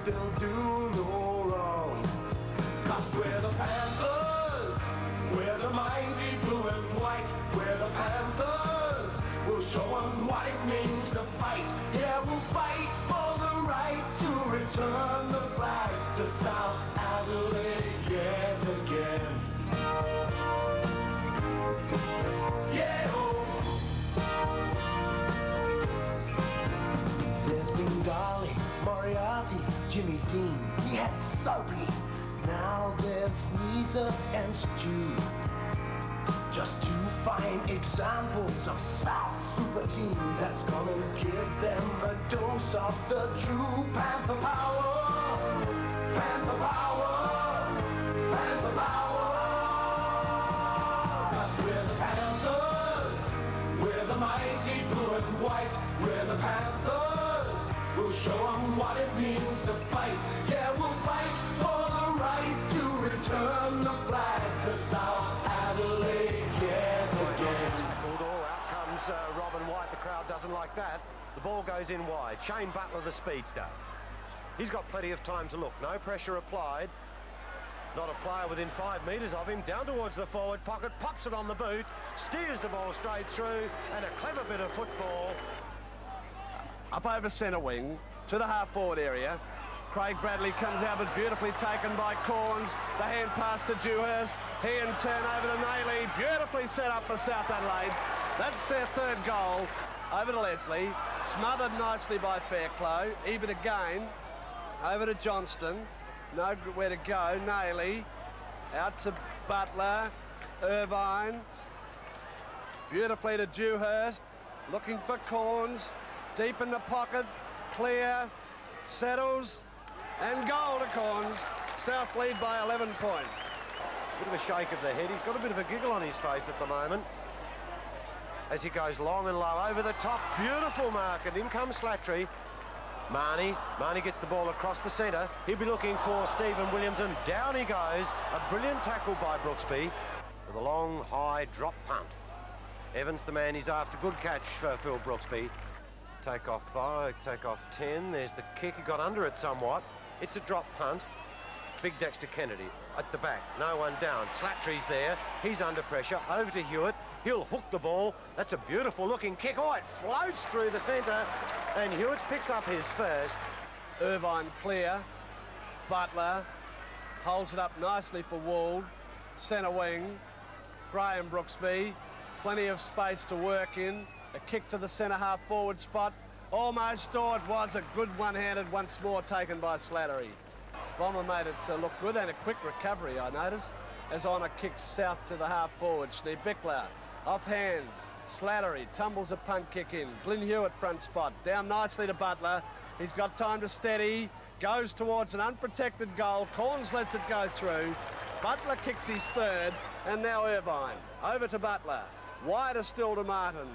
still do no wrong. 'Cause we're the Panthers, we're the mighty blue and white. We're the Panthers, we'll show them what it means to fight. Yeah, we'll fight for the right to return the flag to South Adelaide yet again. Yeah, oh. There's been Darling, Moriarty, Jimmy Dean, he had Soapy. Now there's Sneezer and Stu. Just two fine examples of South Super Team that's gonna give them a dose of the true Panther power. Panther power. Panther power. 'Cause we're the Panthers, we're the mighty blue and white. We're the Panthers, we'll show them what it means to fight. Yeah, we'll fight for the right to return the flag to South Adelaide yet again. Tackled, all out comes Robin White. The crowd doesn't like that. The ball goes in wide. Shane Butler, the speedster. He's got plenty of time to look. No pressure applied. Not a player within 5 metres of him. Down towards the forward pocket, pops it on the boot, steers the ball straight through, and a clever bit of football. Up over centre wing to the half-forward area. Craig Bradley comes out, but beautifully taken by Corns. The hand pass to Dewhurst. He in turn over to Nayley. Beautifully set up for South Adelaide. That's their third goal. Over to Leslie. Smothered nicely by Fairclough. Ebert again. Over to Johnston. Nowhere to go. Nayley. Out to Butler. Irvine. Beautifully to Dewhurst. Looking for Corns. Deep in the pocket. Clear. Settles. And goal to Corns. South lead by 11 points. Bit of a shake of the head. He's got a bit of a giggle on his face at the moment as he goes long and low over the top. Beautiful mark, and in comes Slattery. Marnie gets the ball across the centre. He'll be looking for Stephen Williams, and down he goes. A brilliant tackle by Brooksby with a long, high drop punt. Evans, the man he's after. Good catch for Phil Brooksby. Take off 5, take off 10. There's the kick. He got under it somewhat. It's a drop punt. Big Dexter Kennedy at the back. No one down. Slattery's there. He's under pressure. Over to Hewitt. He'll hook the ball. That's a beautiful looking kick. Oh, it floats through the centre. And Hewitt picks up his first. Irvine clear. Butler holds it up nicely for Would. Centre wing. Graham Brooksby. Plenty of space to work in. A kick to the centre half forward spot. Almost, oh, it was a good one-handed once more taken by Slattery. Bomber made it look good, and a quick recovery, I noticed, as Honour kicks south to the half forward. Schneebichler off hands. Slattery tumbles a punt kick in. Glyn Hewitt front spot. Down nicely to Butler. He's got time to steady. Goes towards an unprotected goal. Corns lets it go through. Butler kicks his third, and now Irvine. Over to Butler. Wider still to Martin.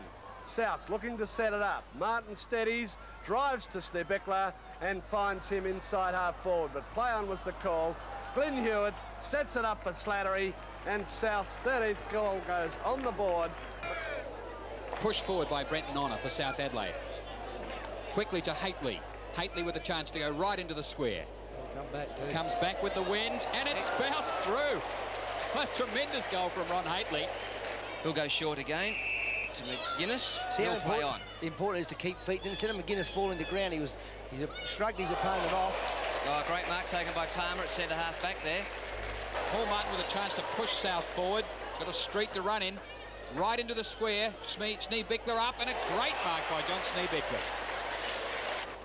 South looking to set it up. Martin steadies, drives to Schneebichler and finds him inside half forward, but play on was the call. Glyn Hewitt sets it up for Slattery, and South's 13th goal goes on the board. Pushed forward by Brenton Honour for South Adelaide. Quickly to Hately. Hately with a chance to go right into the square. Comes back with the wind, and it's bounced through. A tremendous goal from Ron Hately. He'll go short again to McGuinness. See how play on. Important is to keep feet. Instead of McGuinness falling to ground, he's shrugged his opponent off. Oh, great mark taken by Palmer at centre half back there. Paul Martin with a chance to push South forward. Got a street to run in. Right into the square. Schneebichler up, and a great mark by John Schneebichler.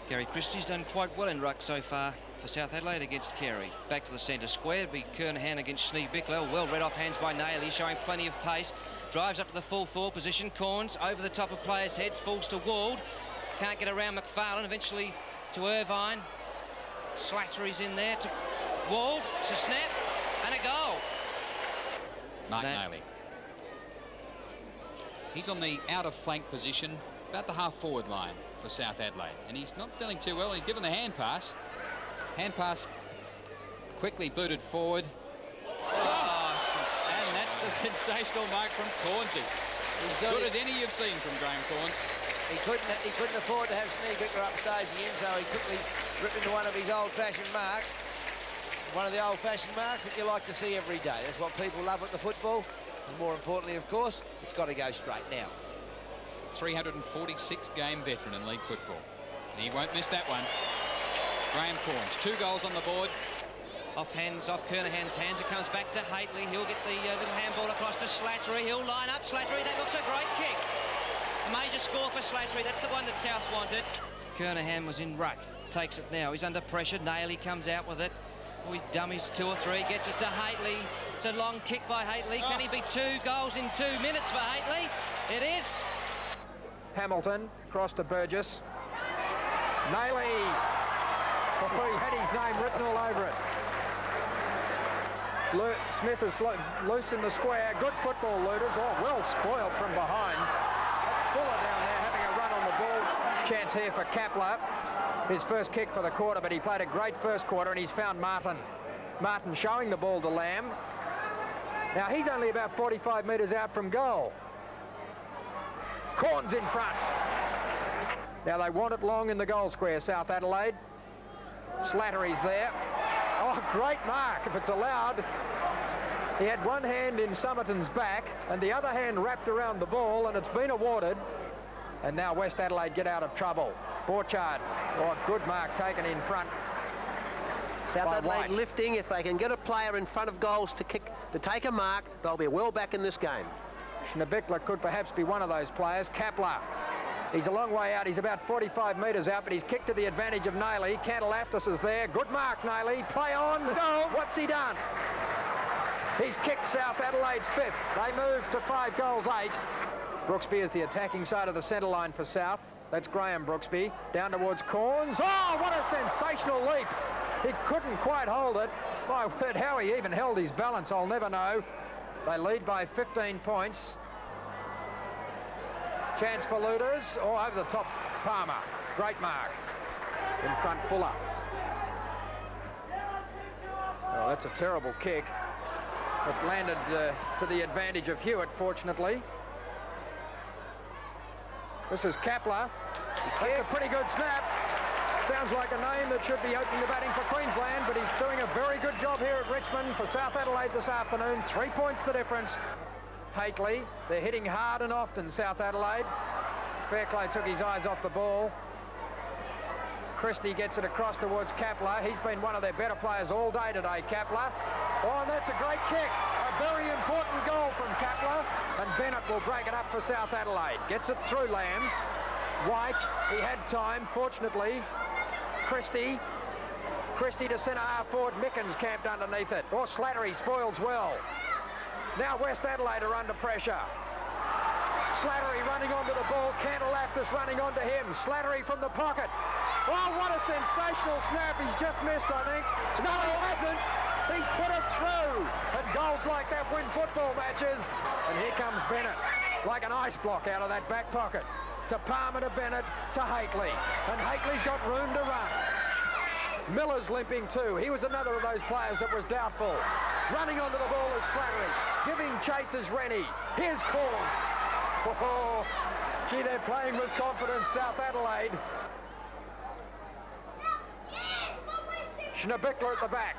Gary Christie's done quite well in ruck so far for South Adelaide against Carey. Back to the centre square. It'll be Kernahan against Schneebichler. Well read off hands by Nayley, showing plenty of pace. Drives up to the full forward position. Corns over the top of players' heads. Falls to Would. Can't get around McFarlane. Eventually to Irvine. Slattery's in there to Would. It's a snap and a goal. Mark Nayley. He's on the out of flank position, about the half forward line for South Adelaide, and he's not feeling too well. He's given the hand pass. Hand pass quickly booted forward. Oh, and that's a sensational mark from Cornsey. As good as any you've seen from Graham Corns. He couldn't afford to have Sneebickler upstaging him, so he quickly ripped into one of his old-fashioned marks. One of the old-fashioned marks that you like to see every day. That's what people love at the football. And more importantly, of course, it's got to go straight now. 346-game veteran in league football. And he won't miss that one. Graham Corns, 2 goals on the board. Off Kernahan's hands. It comes back to Hately. He'll get the little handball across to Slattery. He'll line up Slattery. That looks a great kick. A major score for Slattery. That's the one that South wanted. Kernahan was in ruck. Takes it now. He's under pressure. Nailey comes out with it. Oh, he dummies 2 or 3. Gets it to Hately. It's a long kick by Hately. Can he be 2 goals in 2 minutes for Hately? It is. Hamilton, cross to Burgess. Nailey. He had his name written all over it. Smith is loose in the square. Good football, Looters. Oh, well spoiled from behind. That's Fuller down there having a run on the ball. Chance here for Kapler. His first kick for the quarter, but he played a great first quarter, and he's found Martin. Martin showing the ball to Lamb. Now, he's only about 45 metres out from goal. Corns in front. Now, they want it long in the goal square, South Adelaide. Slattery's there. Oh, great mark, if it's allowed. He had one hand in Somerton's back and the other hand wrapped around the ball, and it's been awarded. And now West Adelaide get out of trouble. Borchard, oh, good mark taken in front. South Adelaide lifting. If they can get a player in front of goals to take a mark, they'll be well back in this game. Schneebickler could perhaps be one of those players. Kapler. He's a long way out. He's about 45 metres out, but he's kicked to the advantage of Nailey. Cantalaftis is there. Good mark, Nailey. Play on. No. What's he done? He's kicked South Adelaide's 5th. They move to 5 goals 8. Brooksby is the attacking side of the centre line for South. That's Graham Brooksby. Down towards Corns. Oh, what a sensational leap. He couldn't quite hold it. My word, how he even held his balance, I'll never know. They lead by 15 points. Chance for Looters. Oh, over the top, Palmer. Great mark. In front, Fuller. Oh, that's a terrible kick. It landed to the advantage of Hewitt, fortunately. This is Kapler. That's a pretty good snap. Sounds like a name that should be opening the batting for Queensland, but he's doing a very good job here at Richmond for South Adelaide this afternoon. 3 points the difference. Hately, they're hitting hard and often, South Adelaide. Fairclough took his eyes off the ball. Christie gets it across towards Kapler. He's been one of their better players all day today, Kapler. Oh, and that's a great kick. A very important goal from Kapler. And Bennett will break it up for South Adelaide. Gets it through Lamb. White, he had time, fortunately. Christie to centre half forward. Mickens camped underneath it. Oh, Slattery spoils well. Now West Adelaide are under pressure. Slattery running onto the ball. Cantalaftis running onto him. Slattery from the pocket. Oh, what a sensational snap. He's just missed, I think. No, he hasn't. He's put it through. And goals like that win football matches. And here comes Bennett, like an ice block out of that back pocket. To Palmer, to Bennett, to Hately. And Hately's got room to run. Miller's limping too. He was another of those players that was doubtful. Running onto the ball is Slattery. Giving chase is Rennie. Here's Corns. Oh, gee, they're playing with confidence, South Adelaide. Schneebickler at the back.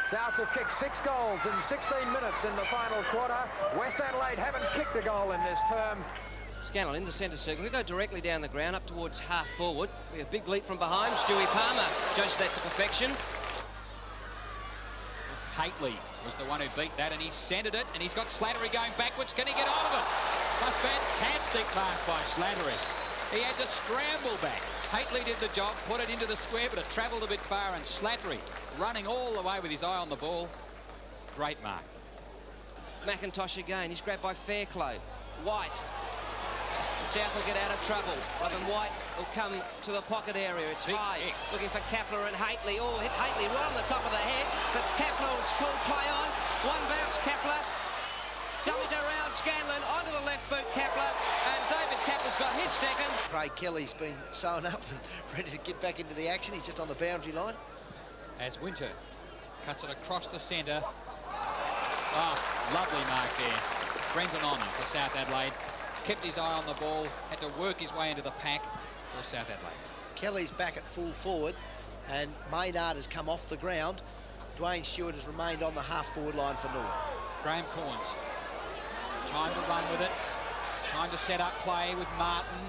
Souths have kicked 6 goals in 16 minutes in the final quarter. West Adelaide haven't kicked a goal in this term. Scannell in the centre circle. He'll go directly down the ground up towards half forward. A big leap from behind. Stewie Palmer judged that to perfection. Hately was the one who beat that, and he centred it, and he's got Slattery going backwards. Can he get out of it? A fantastic mark by Slattery. He had to scramble back. Hately did the job, put it into the square, but it travelled a bit far, and Slattery running all the way with his eye on the ball. Great mark. McIntosh again. He's grabbed by Fairclough. White. South will get out of trouble. Robin White will come to the pocket area. It's high. Looking for Kapler and Hately. Oh, hit Hately right on the top of the head. But Kapler's called play on. One bounce, Kapler. Dummies around Scanlon onto the left boot, Kapler. And David Kapler's got his second. Craig Kelly's been sewn up and ready to get back into the action. He's just on the boundary line. as Winter cuts it across the centre. Oh, lovely mark there. Brenton on for South Adelaide. Kept his eye on the ball, had to work his way into the pack for South Adelaide. Kelly's back at full forward, and Maynard has come off the ground. Dwayne Stewart has remained on the half-forward line for North. Graham Corns. Time to run with it. Time to set up play with Martin.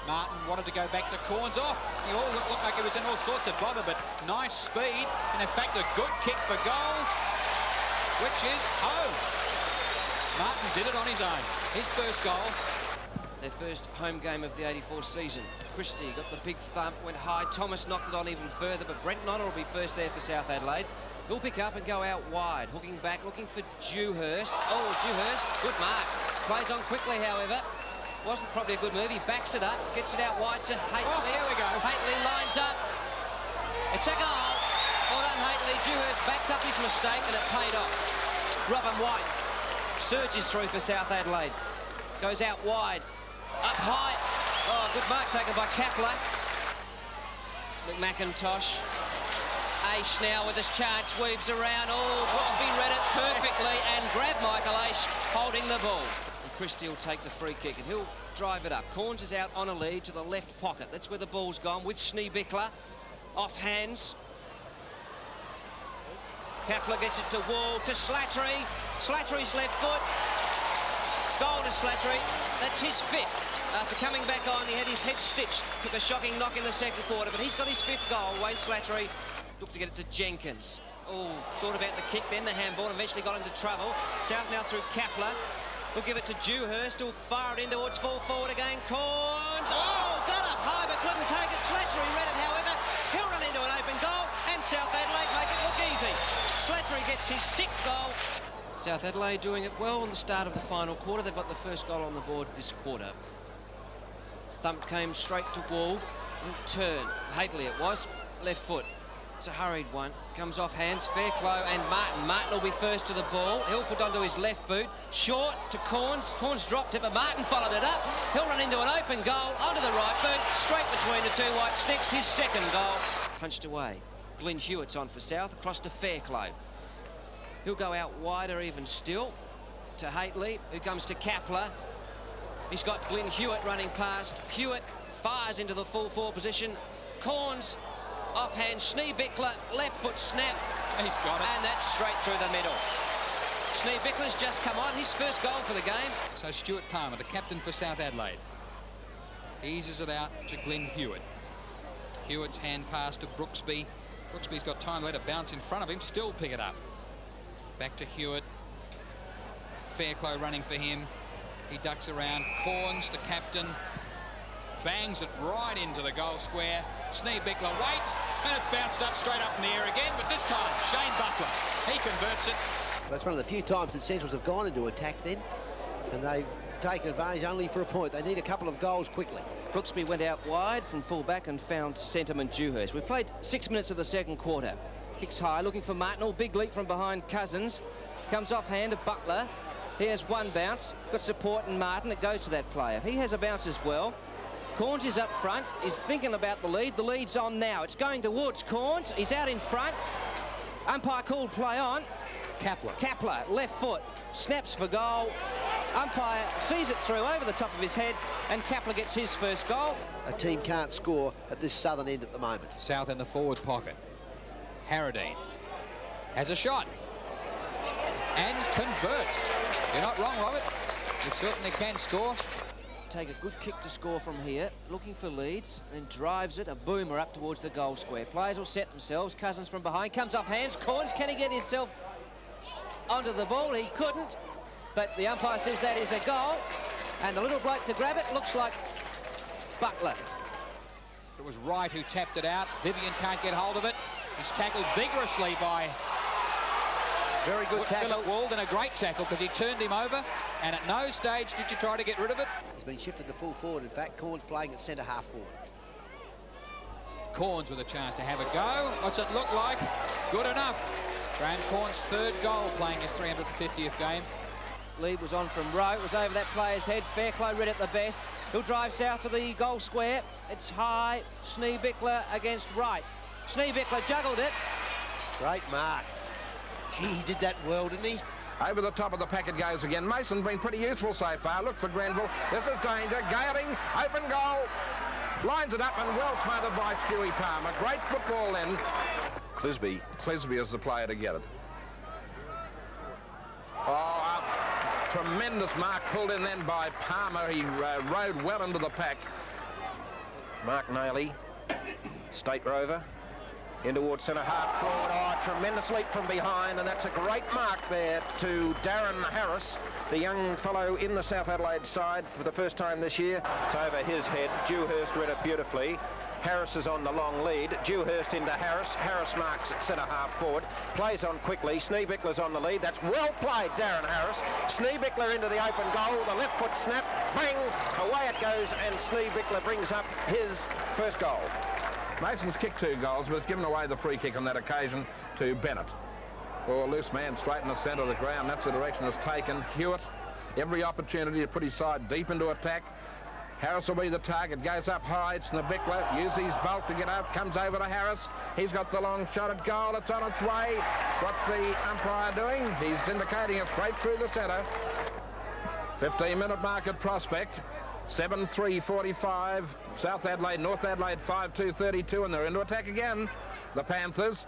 Martin wanted to go back to Corns. Oh, he all looked like he was in all sorts of bother, but nice speed. And in fact, a good kick for goal, which is home. Martin did it on his own. His first goal. Their first home game of the 84 season. Christie got the big thump, went high. Thomas knocked it on even further, but Brent Nonner will be first there for South Adelaide. He'll pick up and go out wide, hooking back, looking for Dewhurst. Oh, Dewhurst, good mark. Plays on quickly, however. Wasn't probably a good move. He backs it up, gets it out wide to Haitley. Oh, here we go. Haitley lines up. It's a goal. Well done, Haitley. Dewhurst backed up his mistake and it paid off. Robin White surges through for South Adelaide. Goes out wide. Up high. Oh, good mark taken by Kapler. McIntosh. Aish now with his chance, weaves around. Oh, Brooksby read it perfectly and grabbed Michael Aish holding the ball. And Christie will take the free kick and he'll drive it up. Corns is out on a lead to the left pocket. That's where the ball's gone with Schneebichler. Off hands. Kapler gets it to Wall, to Slattery. Slattery's left foot. Goal to Slattery. That's his fifth. After coming back on, he had his head stitched. Took a shocking knock in the second quarter, but he's got his fifth goal. Wayne Slattery looked to get it to Jenkins. Oh, thought about the kick, then the handball, and eventually got into trouble. South now through Kapler. He'll give it to Dewhurst, who'll fire it in towards full forward again. Corns, oh, got up high, but couldn't take it. Slattery read it, however. He'll run into an open goal, and South Adelaide make it look easy. Slattery gets his sixth goal. South Adelaide doing it well on the start of the final quarter. They've got the first goal on the board this quarter. Thump came straight to Wald. He'll turn. Haitley it was. Left foot. It's a hurried one. Comes off hands. Fairclough and Martin. Martin will be first to the ball. He'll put onto his left boot. Short to Corns. Corns dropped it, but Martin followed it up. He'll run into an open goal. Onto the right boot. Straight between the two white sticks. His second goal. Punched away. Glenn Hewitt's on for South. Across to Fairclough. He'll go out wider even still. To Haitley, who comes to Kapler. He's got Glenn Hewitt running past. Hewitt fires into the full forward position. Corns offhand. Schneebichler left foot snap. He's got it. And that's straight through the middle. Schneebichler's just come on. His first goal for the game. So Stuart Palmer, the captain for South Adelaide, eases it out to Glenn Hewitt. Hewitt's hand pass to Brooksby. Brooksby's got time to let it bounce in front of him. Still pick it up. Back to Hewitt. Fairclough running for him. He ducks around. Corns, the captain, bangs it right into the goal square. Schneebichler waits, and it's bounced up straight up in the air again, but this time Shane Butler, he converts it. That's one of the few times that Centrals have gone into attack then, and they've taken advantage only for a point. They need a couple of goals quickly. Brooksby went out wide from full-back and found Centerman Dewhurst. We've played 6 minutes of the second quarter. Kicks high, looking for Martin. Oh, big leap from behind Cousins. Comes off hand to Butler. He has one bounce. Got support in Martin. It goes to that player. He has a bounce as well. Corns is up front. He's thinking about the lead. The lead's on now. It's going towards Corns. He's out in front. Umpire called play on. Kapler, left foot. Snaps for goal. Umpire sees it through over the top of his head, and Kapler gets his first goal. A team can't score at this southern end at the moment. South in the forward pocket. Harradine has a shot and converts. You're not wrong, Robert. You certainly can score. Take a good kick to score from here, looking for leads, and drives it, a boomer up towards the goal square. Players will set themselves. Cousins from behind, comes off hands. Corns, can he get himself onto the ball? He couldn't, but the umpire says that is a goal, and the little bloke to grab it looks like Butler. It was Wright who tapped it out. Vivian can't get hold of it. He's tackled vigorously by very good tackle. Philip Wald, and a great tackle because he turned him over, and at no stage did you try to get rid of it. He's been shifted to full forward. In fact, Corns playing at centre half forward. Corns with a chance to have a go. What's it look like? Good enough. Graham Corns' third goal, playing his 350th game. Lead was on from Rowe. It was over that player's head. Fairclough read it the best. He'll drive south to the goal square. It's high. Schneebichler against Wright. Schneebichler juggled it. Great mark. Gee, he did that well, didn't he? Over the top of the pack it goes again. Mason's been pretty useful so far. Look for Grenville. This is danger. Gailing, open goal. Lines it up and well smothered by Stewie Palmer. Great football then. Clisby is the player to get it. Oh, tremendous mark pulled in then by Palmer. He rode well into the pack. Mark Nailey, State Rover, in towards centre half forward. Oh, tremendous leap from behind, and that's a great mark there to Darren Harris, the young fellow in the South Adelaide side for the first time this year. It's over his head. Dewhurst read it beautifully. Harris is on the long lead. Dewhurst into Harris. Harris marks at centre half forward. Plays on quickly. Schneebichler's on the lead. That's well played, Darren Harris. Schneebichler into the open goal. The left foot snap. Bang! Away it goes, and Schneebichler brings up his first goal. Mason's kicked 2 goals, but has given away the free kick on that occasion to Bennett. Oh, loose man straight in the centre of the ground. That's the direction it's taken. Hewitt, every opportunity to put his side deep into attack. Harris will be the target. Goes up high. It's Schneebichler. Uses his bulk to get up. Comes over to Harris. He's got the long shot at goal. It's on its way. What's the umpire doing? He's indicating it straight through the centre. 15-minute mark at Prospect. 7:3:45. South Adelaide, North Adelaide 5:2:32, and they're into attack again. The Panthers.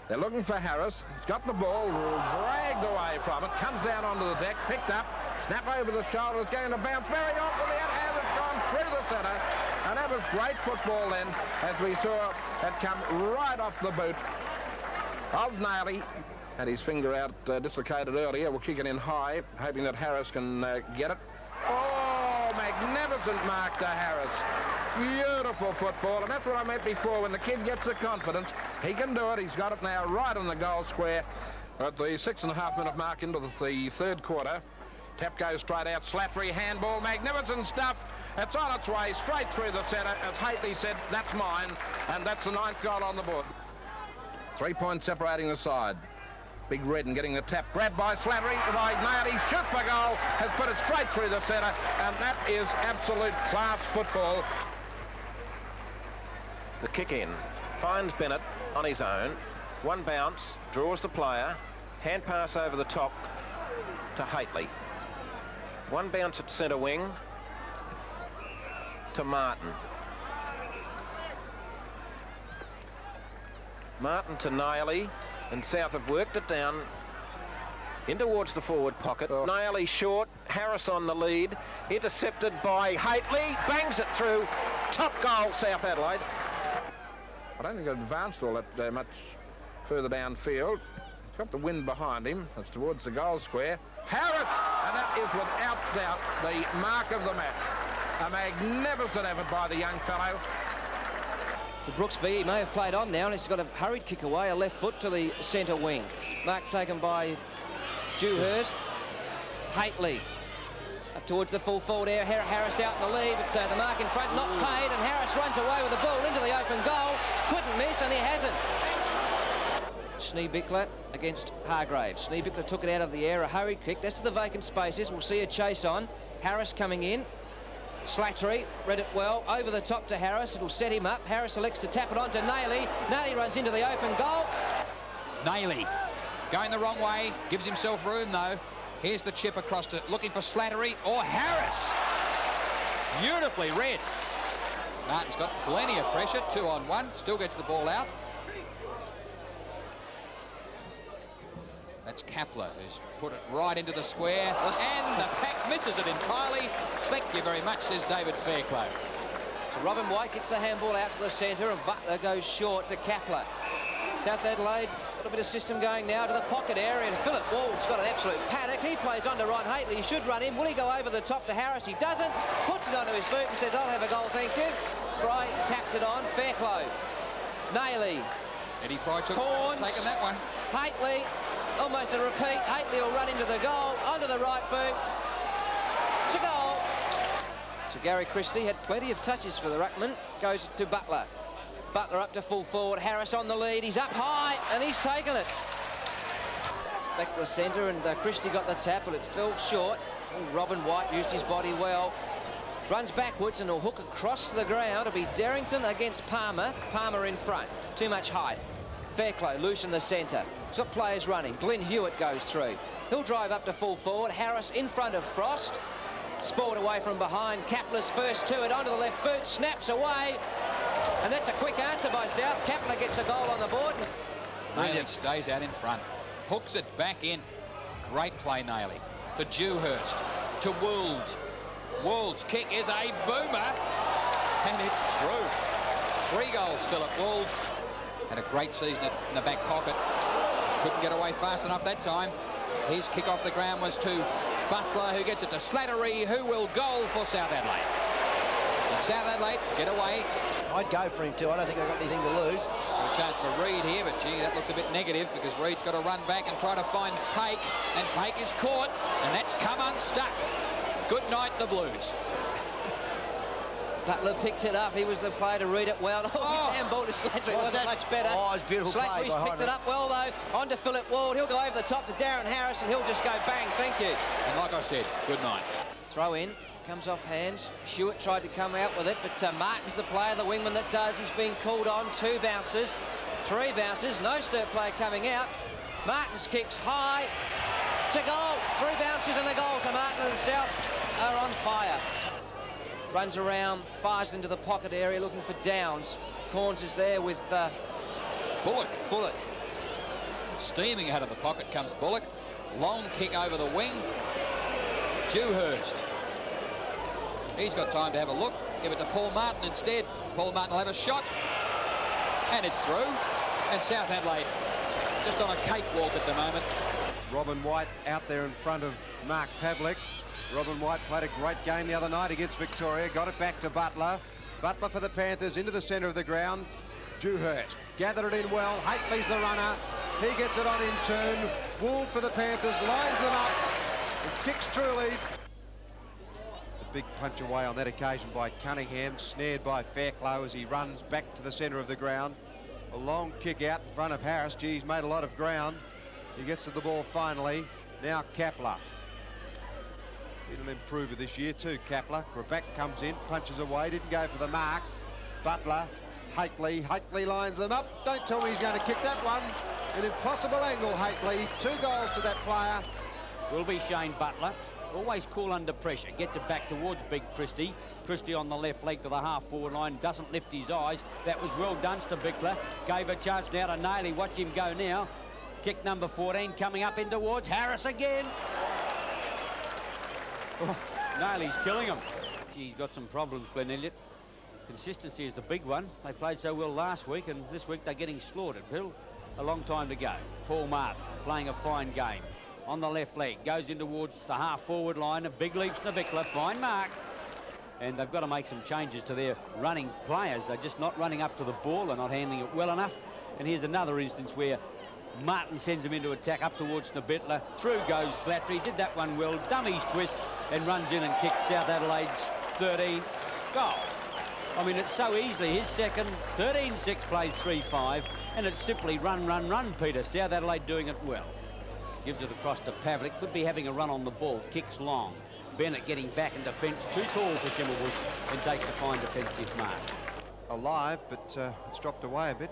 They're looking for Harris. He's got the ball dragged away from it. Comes down onto the deck. Picked up. Snap over the shoulder. It's going to bounce very awkwardly. And it's gone through the centre. And that was great football then, as we saw it come right off the boot of Nailey. Had his finger out dislocated earlier. We'll kick it in high, hoping that Harris can get it. Oh, magnificent mark to Harris. Beautiful football, and that's what I meant before. When the kid gets the confidence, he can do it. He's got it now right on the goal square at the 6.5-minute mark into the third quarter. Tap goes straight out. Slattery handball. Magnificent stuff. It's on its way straight through the centre. As Hately said, that's mine, and that's the 9th goal on the board. 3 points separating the side. Big Redden getting the tap. Grabbed by Slattery. By Nailey. Shoots for goal. Has put it straight through the centre. And that is absolute class football. The kick in. Finds Bennett on his own. One bounce. Draws the player. Hand pass over the top to Hately. One bounce at centre wing to Martin. Martin to Nailey. And South have worked it down in towards the forward pocket. Oh. Nailey short, Harris on the lead, intercepted by Hately, bangs it through. Top goal, South Adelaide. I don't think it advanced all that much further downfield. He's got the wind behind him. It's towards the goal square. Harris! And that is without doubt the mark of the match. A magnificent effort by the young fellow. Brooksby, he may have played on now, and he's got a hurried kick away, a left foot to the centre wing. Mark taken by Dewhurst. Hately up towards the full forward area. Harris out in the lead, but the mark in front not paid, and Harris runs away with the ball into the open goal. Couldn't miss, and he hasn't. Schneebichler against Hargraves. Schneebichler took it out of the air, a hurried kick. That's to the vacant spaces. We'll see a chase on. Harris coming in. Slattery read it well, over the top to Harris. It'll set him up. Harris elects to tap it on to Nailey. Nailey runs into the open goal. Nailey going the wrong way, gives himself room though. Here's the chip across to looking for Slattery or Harris. Beautifully read. Martin's got plenty of pressure, 2-on-1, still gets the ball out. That's Kapler, who's put it right into the square, and the pack misses it entirely. Thank you very much, says David Fairclough. So Robin White gets the handball out to the centre, and Butler goes short to Kapler. South Adelaide, a little bit of system going now to the pocket area, and Philip Wald's got an absolute panic. He plays on to Ron Hately. He should run in. Will he go over the top to Harris? He doesn't. Puts it onto his boot and says, I'll have a goal, thank you. Fry taps it on. Fairclough. Nailey. Eddie Fry taken that one. Hately. Almost a repeat. Hately will run into the goal, onto the right boot. It's a goal. So Gary Christie had plenty of touches for the ruckman. Goes to Butler. Butler up to full forward. Harris on the lead. He's up high, and he's taken it. Back to the centre, and Christie got the tap, but it fell short. And Robin White used his body well. Runs backwards, and will hook across the ground. It'll be Darrington against Palmer. Palmer in front. Too much height. Fairclough loose in the centre. He's got players running. Glenn Hewitt goes through. He'll drive up to full forward. Harris in front of Frost. Sport away from behind. Kapler's first to it onto the left boot. Snaps away. And that's a quick answer by South. Kapler gets a goal on the board. Naily stays out in front. Hooks it back in. Great play, Naily. To Dewhurst. To Would. Would's kick is a boomer. And it's through. 3 goals still at Would. Had a great season in the back pocket. Couldn't get away fast enough that time. His kick off the ground was to Butler, who gets it to Slattery, who will goal for South Adelaide. And South Adelaide get away. I'd go for him too. I don't think they've got anything to lose. A chance for Reid here, but gee, that looks a bit negative because Reid's got to run back and try to find Paik, and Paik is caught, and that's come unstuck. Good night, the Blues. Butler picked it up. He was the player to read it well. His handball to Slattery wasn't much better. Oh, it's beautiful play. Slattery's picked it up well, though. On to Philip Ward. He'll go over the top to Darren Harris, and he'll just go bang, thank you. And like I said, good night. Throw in. Comes off hands. Hewitt tried to come out with it, but Martin's the player, the wingman that does. He's being called on. 2 bounces, 3 bounces. No Sturt player coming out. Martin's kicks high to goal. 3 bounces and a goal to Martin, and South are on fire. Runs around, fires into the pocket area looking for Downs. Corns is there with Bullock. Steaming out of the pocket comes Bullock. Long kick over the wing. Dewhurst. He's got time to have a look. Give it to Paul Martin instead. Paul Martin will have a shot. And it's through. And South Adelaide just on a cakewalk at the moment. Robin White out there in front of Mark Pavlik. Robin White played a great game the other night against Victoria. Got it back to Butler. Butler for the Panthers into the centre of the ground. Dewhurst gathered it in well. Hately's the runner. He gets it on in turn. Would for the Panthers. Lines them up. And kicks truly. A big punch away on that occasion by Cunningham. Snared by Fairclough as he runs back to the centre of the ground. A long kick out in front of Harris. Gee, he's made a lot of ground. He gets to the ball finally. Now Kapler. Been an improver this year too, Kapler. Grabak comes in, punches away, didn't go for the mark. Butler, Hately lines them up. Don't tell me he's going to kick that one. An impossible angle, Hately. 2 goals to that player. Will be Shane Butler. Always cool under pressure. Gets it back towards Big Christie. Christie on the left leg to the half-forward line. Doesn't lift his eyes. That was well done to Bickler. Gave a chance now to Naily. Watch him go now. Kick number 14 coming up in towards Harris again. Oh, Naily's killing him. Gee, he's got some problems, Glenn Elliott. Consistency is the big one. They played so well last week, and this week they're getting slaughtered. Bill, a long time to go. Paul Martin playing a fine game. On the left leg, goes in towards the half-forward line. A big leaps to Bickler. Fine mark. And they've got to make some changes to their running players. They're just not running up to the ball. They're not handling it well enough. And here's another instance where Martin sends him into attack up towards Nabitler. Through goes Slattery. Did that one well. Dummies twist and runs in and kicks South Adelaide's 13th goal. I mean, it's so easily his second. 13-6 plays 3-5. And it's simply run, Peter. South Adelaide doing it well. Gives it across to Pavlik. Could be having a run on the ball. Kicks long. Bennett getting back in defence. Too tall for Schimmelbusch and takes a fine defensive mark. Alive, but it's dropped away a bit.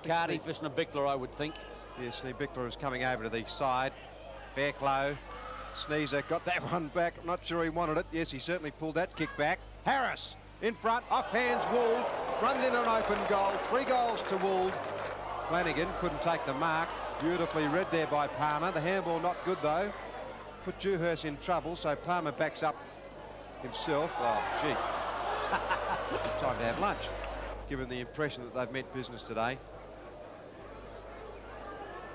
Cardi for Snebickler, I would think. Yes, Snebickler is coming over to the side. Fairclough. Sneezer got that one back. I'm not sure he wanted it. Yes, he certainly pulled that kick back. Harris in front. Off hands Would. Runs in an open goal. 3 goals to Would. Flanagan couldn't take the mark. Beautifully read there by Palmer. The handball not good though. Put Dewhurst in trouble, so Palmer backs up himself. Oh, gee. Time to have lunch, given the impression that they've meant business today.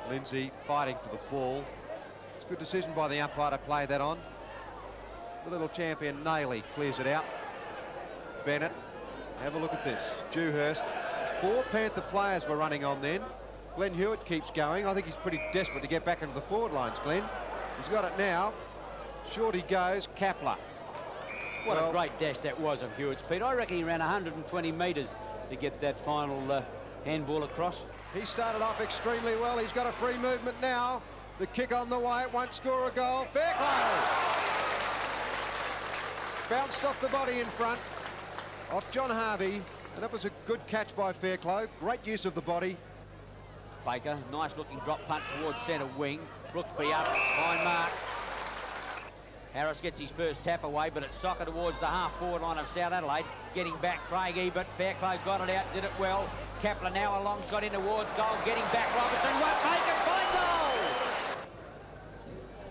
Lindsay fighting for the ball. It's a good decision by the umpire to play that on. The little champion Naily clears it out. Bennett, have a look at this. Dewhurst. 4 Panther players were running on then. Glenn Hewitt keeps going. I think he's pretty desperate to get back into the forward lines, Glenn. He's got it now. Short he goes. Kapler. What a great dash that was of Hewitt's, Pete. I reckon he ran 120 metres to get that final handball across. He started off extremely well. He's got a free movement now. The kick on the way. It won't score a goal. Fairclough. Bounced off the body in front. Off John Harvey. And that was a good catch by Fairclough. Great use of the body. Baker. Nice looking drop punt towards centre wing. Brooksby up, fine mark. Harris gets his first tap away, but it's soccer towards the half-forward line of South Adelaide. Getting back, Craig Ebert. Fairclough got it out, did it well. Kapler now alongside in towards goal. Getting back, Robertson won't make it. Fine goal!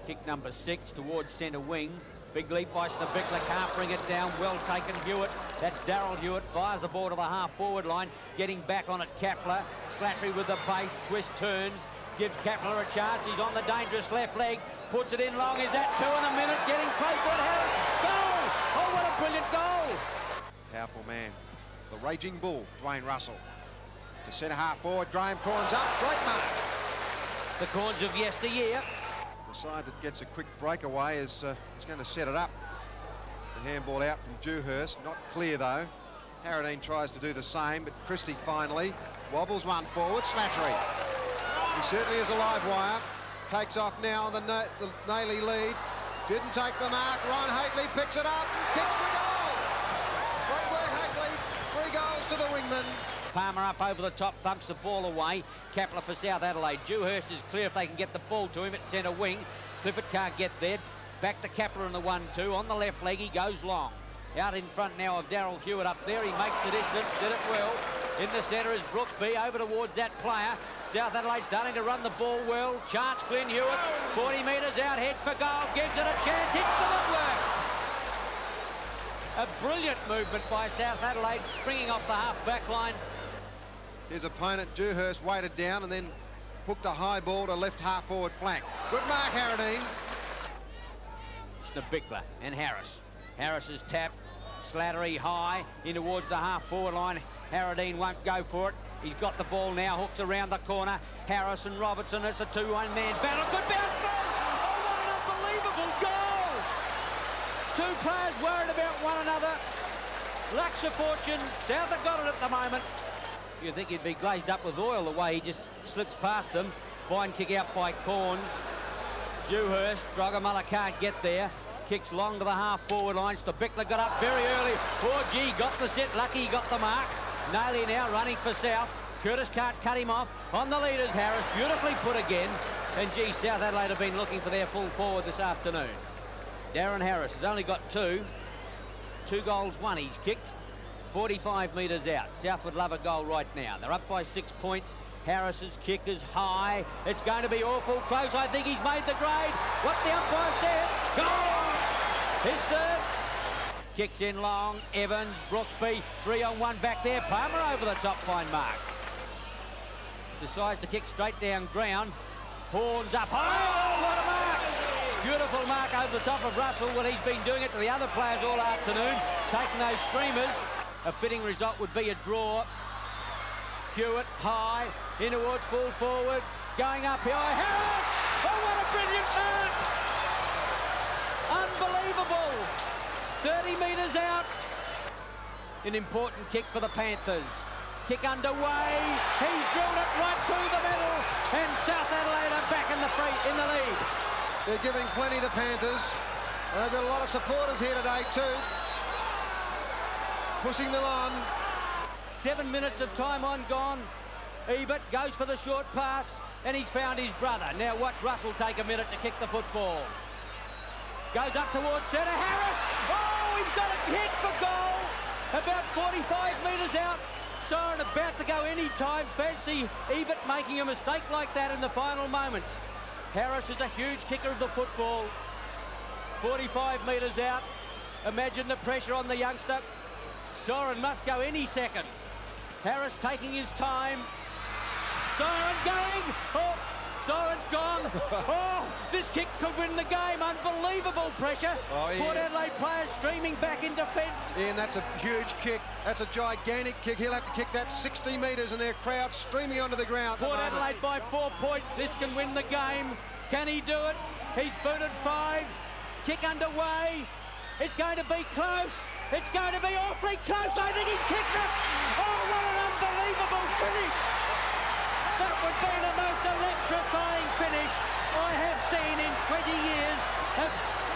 Kick number 6 towards centre wing. Big leap by Bickler, can't bring it down. Well taken, Hewitt. That's Darryl Hewitt. Fires the ball to the half-forward line. Getting back on it, Kapler. Slattery with the pace. Twist turns. Gives Kapler a chance. He's on the dangerous left leg. Puts it in long. Is that 2 in a minute? Getting close to it. Harris. Goal! Oh, what a brilliant goal! Powerful man. The raging bull, Dwayne Russell. To centre half forward, Graham Corns up. Great mark. The Corns of yesteryear. The side that gets a quick breakaway is going to set it up. The handball out from Dewhurst. Not clear, though. Harradine tries to do the same, but Christie finally wobbles one forward. Slattery. He certainly is a live wire. Takes off now, the Naily lead. Didn't take the mark. Ron Haitley picks it up, kicks the goal. Great work, Haitley. 3 goals to the wingman. Palmer up over the top, thumps the ball away. Kapler for South Adelaide. Dewhurst is clear if they can get the ball to him at centre wing. Clifford can't get there. Back to Kapler in the 1-2. On the left leg, he goes long. Out in front now of Darryl Hewitt up there. He makes the distance, did it well. In the centre is Brooksby, over towards that player. South Adelaide starting to run the ball well. Chance Glenn Hewitt, 40 metres out, heads for goal, gives it a chance, hits the woodwork. A brilliant movement by South Adelaide, springing off the half-back line. His opponent, Dewhurst, weighted down and then hooked a high ball to left half-forward flank. Good mark, Harradine. Bickler and Harris. Harris's tap, Slattery high, in towards the half-forward line. Harradine won't go for it. He's got the ball now, hooks around the corner. Harris and Robertson, it's a 2-1-man battle. Good bounce through! Oh, what an unbelievable goal! 2 players worried about one another. Lacks a fortune. South have got it at the moment. You'd think he'd be glazed up with oil the way he just slips past them. Fine kick out by Corns. Dewhurst, Drogamullah can't get there. Kicks long to the half-forward line. Bickler got up very early. Oh, gee, got the set. Lucky he got the mark. Naily now running for South. Curtis can't cut him off. On the leaders, Harris. Beautifully put again. And, gee, South Adelaide have been looking for their full forward this afternoon. Darren Harris has only got 2. 2 goals, 1 he's kicked. 45 metres out. South would love a goal right now. They're up by 6 points. Harris's kick is high. It's going to be awful close. I think he's made the grade. What the umpire said. Goal! His serve. Kicks in long. Evans, Brooksby, 3-on-1 back there. Palmer over the top, fine mark. Decides to kick straight down ground. Horns up. Oh, what a mark! Beautiful mark over the top of Russell. Well, he's been doing it to the other players all afternoon, taking those screamers. A fitting result would be a draw. Hewitt high, in towards full forward, going up here. Harris! Oh, what a brilliant mark! Unbelievable! 30 metres out. An important kick for the Panthers. Kick underway. He's drilled it right through the middle, and South Adelaide are back in the lead. They're giving plenty, the Panthers. They've got a lot of supporters here today too. Pushing them on. 7 minutes of time on gone. Ebert goes for the short pass, and he's found his brother. Now watch Russell take a minute to kick the football. Goes up towards centre. Harris! Oh, he's got a hit for goal. About 45 metres out. Soren about to go any time. Fancy Ebert making a mistake like that in the final moments. Harris is a huge kicker of the football. 45 metres out. Imagine the pressure on the youngster. Soren must go any second. Harris taking his time. Soren going. Oh, Soren's gone. Oh, this kick could win the game. Unbelievable pressure. Oh, yeah. Port Adelaide players streaming back in defence. Ian, that's a huge kick. That's a gigantic kick. He'll have to kick that 60 metres and their crowd streaming onto the ground. Port Adelaide by 4 points. This can win the game. Can he do it? He's booted 5. Kick underway. It's going to be close. It's going to be awfully close. I think he's kicked it. Oh, what an unbelievable finish. That would be the most electrifying finish I have seen in 20 years of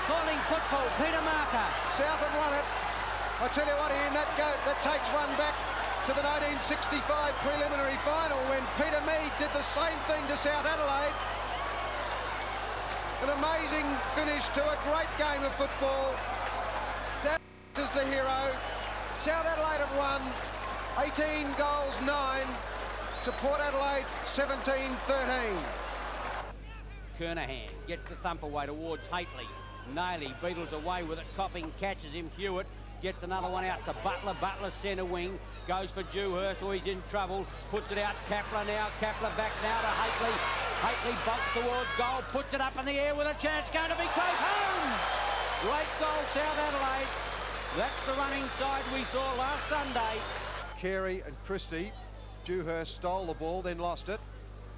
calling football. Peter Marker. South have won it. I tell you what, Ian, that takes one back to the 1965 preliminary final when Peter Mead did the same thing to South Adelaide. An amazing finish to a great game of football. Dan is the hero. South Adelaide have won 18 goals, 9 to Port Adelaide 17-13. Kernahan gets the thump away towards Hately. Naily beetles away with it. Copping catches him. Hewitt gets another one out to Butler. Butler centre wing. Goes for Dewhurst. Oh, he's in trouble. Puts it out. Kapler now. Kapler back now to Hately. Hately bumps towards goal. Puts it up in the air with a chance. Going to be close. Home! Great goal, South Adelaide. That's the running side we saw last Sunday. Carey and Christie. Dewhurst stole the ball, then lost it.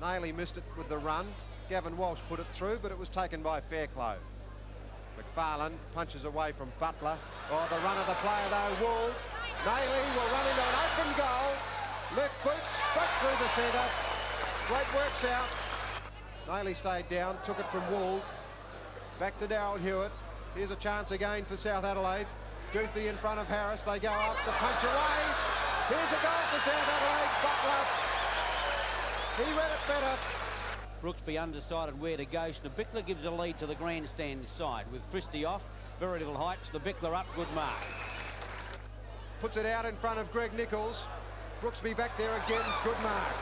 Naily missed it with the run. Gavin Walsh put it through, but it was taken by Fairclough. McFarlane punches away from Butler. Oh, the run of the player though, Wool. Naily will run into an open goal. Left boot, struck through the centre. Great work, South. Naily stayed down, took it from Wool. Back to Daryl Hewitt. Here's a chance again for South Adelaide. Duthie in front of Harris. They go up, the punch away. Here's a goal for South Adelaide. Butler. He read it better. Brooksby undecided where to go. Schneebichler gives a lead to the grandstand side with Christie off. Very little height. Schneebichler up. Good mark. Puts it out in front of Greg Nichols. Brooksby back there again. Good mark.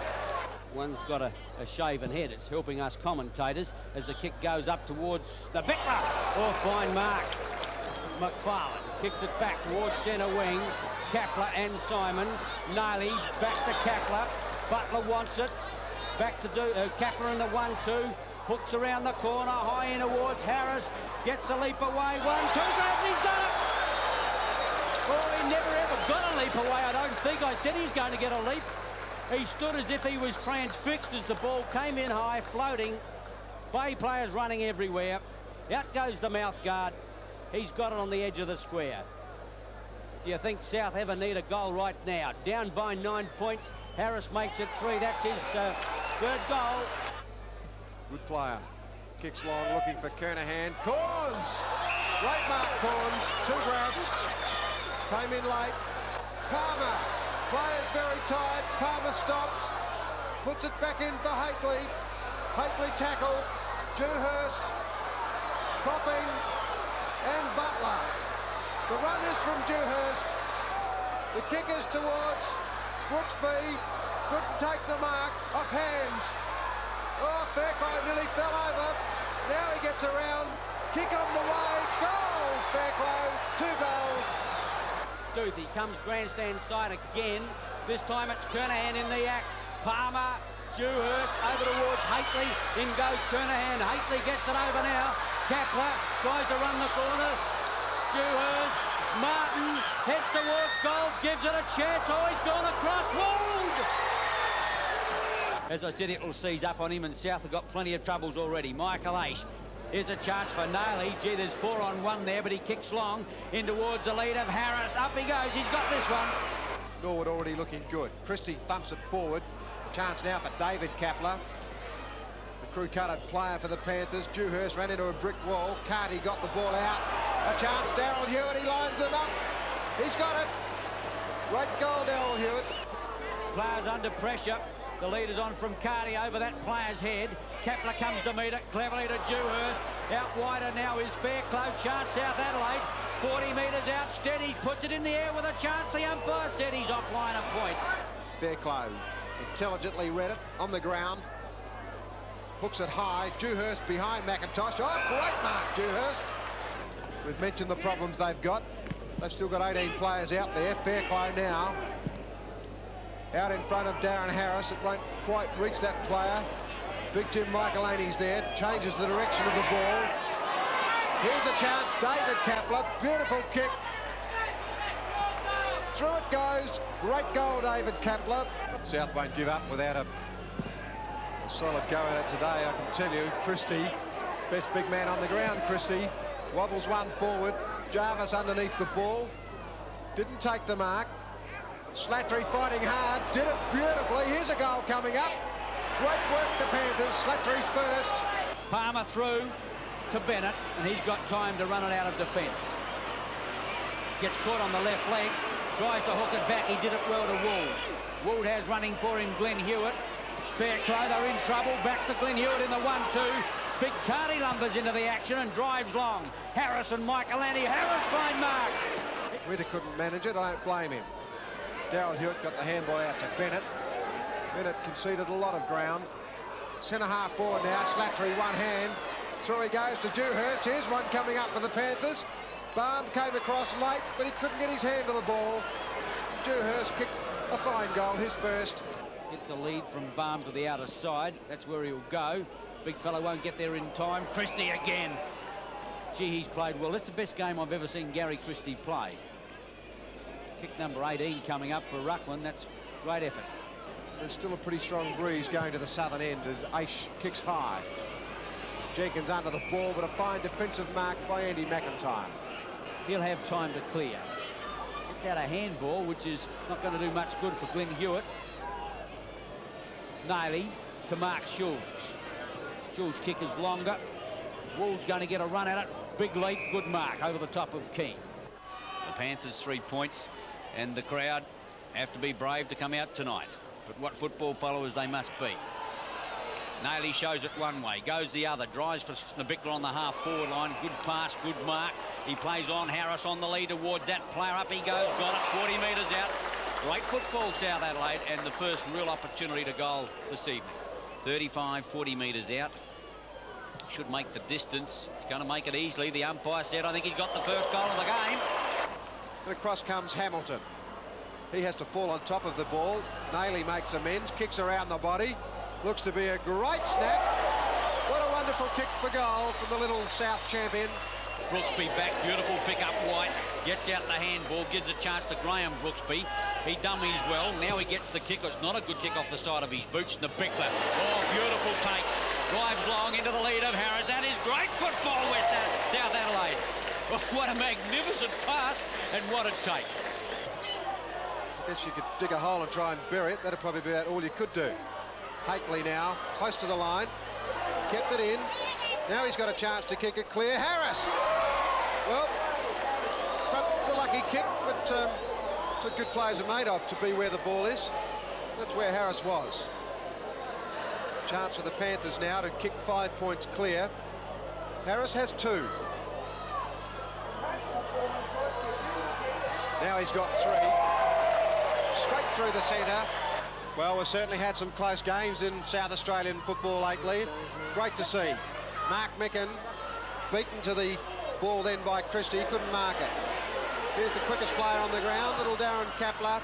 One's got a shaven head. It's helping us commentators as the kick goes up towards Schneebichler. Oh, fine mark. McFarlane kicks it back towards centre wing. Kapler and Simons. Naily back to Kapler. Butler wants it. Back to Kapler in the 1-2. Hooks around the corner. High in towards Harris. Gets a leap away. 1-2. Grabs. He's done it. Oh, he never ever got a leap away, I don't think. I said he's going to get a leap. He stood as if he was transfixed as the ball came in high, floating. Bay players running everywhere. Out goes the mouth guard. He's got it on the edge of the square. Do you think South ever need a goal right now? Down by 9 points. Harris makes it 3. That's his third goal. Good player. Kicks long, looking for Kernahan. Corns! Great mark, Corns. 2 grabs. Came in late. Palmer. Players very tight. Palmer stops. Puts it back in for Hately. Hately tackle. Dewhurst. Copping. And Butler. The run is from Dewhurst. The kick is towards Brooksby. Couldn't take the mark. Off hands. Oh, Fairclough nearly fell over. Now he gets around. Kick on the way. Goal, Fairclough. 2 goals. Duthie comes grandstand side again. This time it's Kernahan in the act. Palmer, Dewhurst over towards Hately. In goes Kernahan. Hately gets it over now. Kapler tries to run the corner. Dewhurst, Martin heads towards goal, gives it a chance. Oh, he's gone across. Wold! As I said, it will seize up on him, and South have got plenty of troubles already. Michael Aish. Here's a chance for Naily. Gee, there's 4 on 1 there, but he kicks long in towards the lead of Harris. Up he goes. He's got this one. Norwood already looking good. Christie thumps it forward. Chance now for David Kapler. The crew-cutted player for the Panthers. Dewhurst ran into a brick wall. Carty got the ball out. A chance, Daryl Hewitt. He lines them up. He's got it. Great goal, Daryl Hewitt. Players under pressure. The leader's on from Carty over that player's head. Kapler comes to meet it cleverly to Dewhurst. Out wider now is Fairclough. Chance South Adelaide. 40 metres out. Steady. Puts it in the air with a chance. The umpire said he's offline a point. Fairclough intelligently read it on the ground. Hooks it high. Dewhurst behind McIntosh. Oh, great mark, Dewhurst. We've mentioned the problems they've got. They've still got 18 players out there. Fairclough now. Out in front of Darren Harris. It won't quite reach that player. Big Jim Michaelini's there. Changes the direction of the ball. Here's a chance. David Kapler. Beautiful kick. Through it goes. Great goal, David Kapler. South won't give up without a solid go at it today, I can tell you. Christie, best big man on the ground, Christie. Wobbles one forward. Jarvis underneath the ball. Didn't take the mark. Slattery fighting hard, did it beautifully. Here's a goal coming up. Great work, the Panthers. Slattery's first. Palmer through to Bennett, and he's got time to run it out of defence. Gets caught on the left leg. Tries to hook it back. He did it well to Wood. Wood has running for him Glenn Hewitt. Fairclough, they're in trouble. Back to Glenn Hewitt in the 1-2. Big Carty lumbers into the action and drives long. Harris and Michaelani. Harris, fine mark. Winter couldn't manage it. I don't blame him. Daryl Hewitt got the handball out to Bennett. Bennett conceded a lot of ground. Centre half forward now. Slattery, one hand. Through he goes to Dewhurst. Here's one coming up for the Panthers. Baum came across late, but he couldn't get his hand to the ball. Dewhurst kicked a fine goal, his first. Gets a lead from Baum to the outer side. That's where he'll go. Big fella won't get there in time. Christie again. Gee, he's played well. That's the best game I've ever seen Gary Christie play. Kick number 18 coming up for Ruckman. That's great effort. There's still a pretty strong breeze going to the southern end as Aish kicks high. Jenkins under the ball, but a fine defensive mark by Andy McIntyre. He'll have time to clear. It's out a handball, which is not going to do much good for Glenn Hewitt. Nailey to Mark Schultz. Schultz' kick is longer. Woold's going to get a run at it. Big leap, good mark over the top of King. The Panthers 3 points, and the crowd have to be brave to come out tonight. But what football followers they must be. Nailey shows it one way, goes the other, drives for Snebickler on the half-forward line. Good pass, good mark. He plays on. Harris on the lead towards that player. Up he goes, got it, 40 metres out. Great football, South Adelaide, and the first real opportunity to goal this evening. 35, 40 metres out. Should make the distance. He's going to make it easily. The umpire said, I think he's got the first goal of the game. And across comes Hamilton. He has to fall on top of the ball. Nailey makes amends, kicks around the body. Looks to be a great snap. What a wonderful kick for goal for the little South champion. Brooksby back, beautiful pick up White. Gets out the handball, gives a chance to Graham Brooksby. He dummies well. Now he gets the kick. It's not a good kick off the side of his boots. Snebickler. Oh, beautiful take. Drives long into the lead of Harris. That is great football, South Adelaide. What a magnificent pass and what a take. I guess you could dig a hole and try and bury it. That'd probably be about all you could do. Hakely now, close to the line. Kept it in. Now he's got a chance to kick it clear. Harris! Well, perhaps a lucky kick, but it's what good players are made of, to be where the ball is. That's where Harris was. Chance for the Panthers now to kick 5 points clear. Harris has 2. Now he's got 3. Straight through the centre. Well, we've certainly had some close games in South Australian football lately. Great to see. Mark Micken beaten to the ball then by Christie. Couldn't mark it. Here's the quickest player on the ground, little Darren Kapler.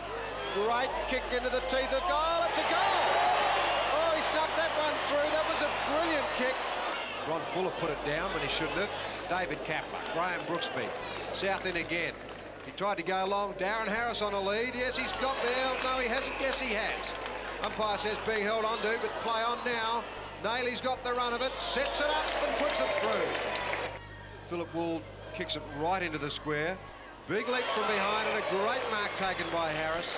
Great kick into the teeth of goal. It's a goal! Oh, he stuffed that one through. That was a brilliant kick. Ron Fuller put it down when he shouldn't have. David Kapler, Graham Brooksby. South in again. He tried to go long. Darren Harris on a lead. Yes, he's got there. No, he hasn't. Yes, he has. Umpire says being held on to, but play on now. Nailey's got the run of it, sets it up and puts it through. Philip Wood kicks it right into the square. Big leap from behind and a great mark taken by Harris.